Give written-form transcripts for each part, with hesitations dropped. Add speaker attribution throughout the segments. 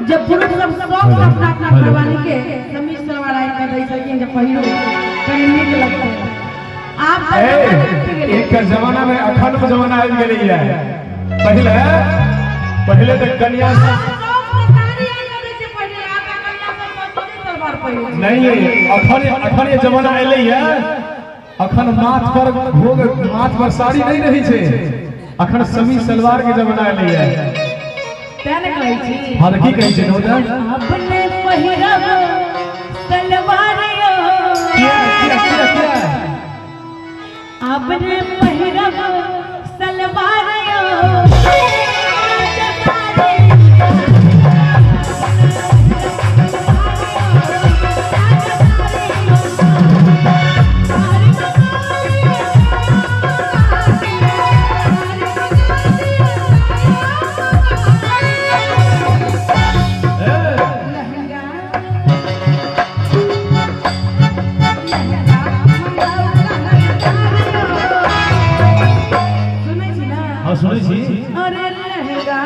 Speaker 1: जब पुरुष सब शौक से अपना अपना करवाने के समीज सलवार आई कर दई सकिन जब पहिरो कहीं नीक लगते हैं आप
Speaker 2: एक जमाना में अखंड जमाना आ गेलै है पहले पहले तक कन्या नहीं अखन ये जमाना एले है अखन माथ पर भोग माथ पर साड़ी नहीं रही छे अखन समीज सलवार के जमाना एले है
Speaker 1: तेने कहै छी
Speaker 2: हां की कहै छै नोदा
Speaker 1: अपने पहिरब सलवारियो
Speaker 2: क्या
Speaker 1: अपने पहिरब सलवारियो
Speaker 2: सुनै छी
Speaker 1: अरे लहंगा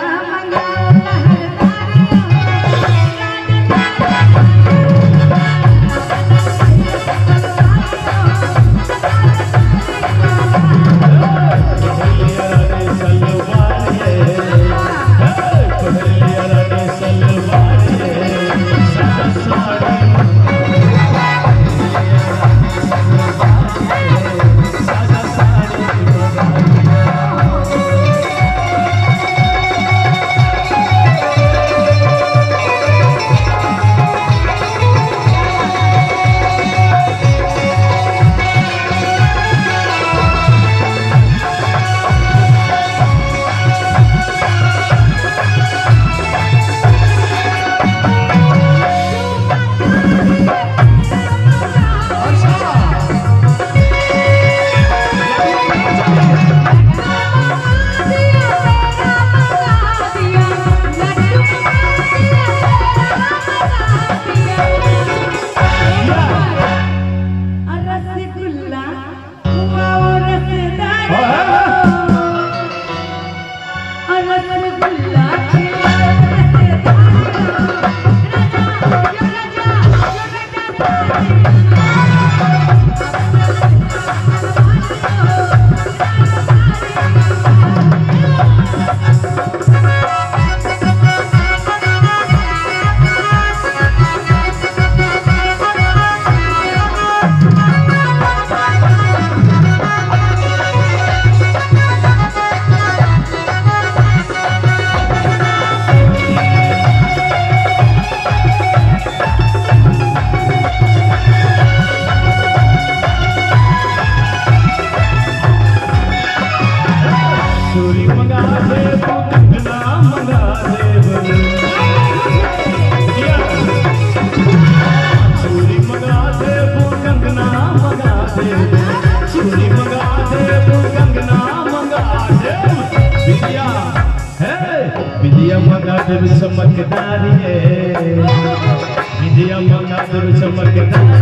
Speaker 1: मंगा
Speaker 2: विजय मंगा देव चमकदारी विजय मंगा देव चमकदारी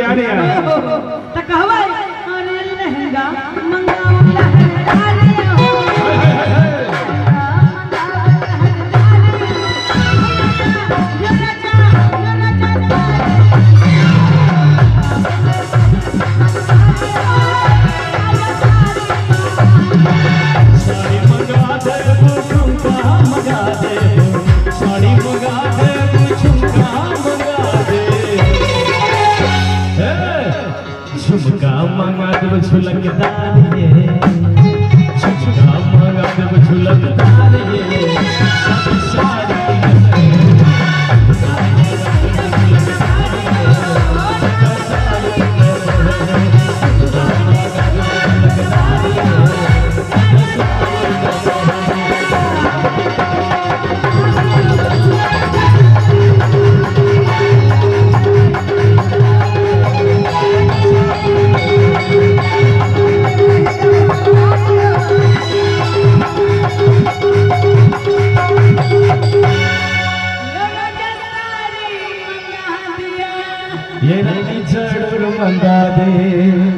Speaker 1: तो कहबै अरे लहंगा मंगाओ लहंगा
Speaker 3: झुमका मंगा देव झुलकदार ये झुमका मंगा देव झुलकदार ये सारी ये रानी जरूर मंगा दे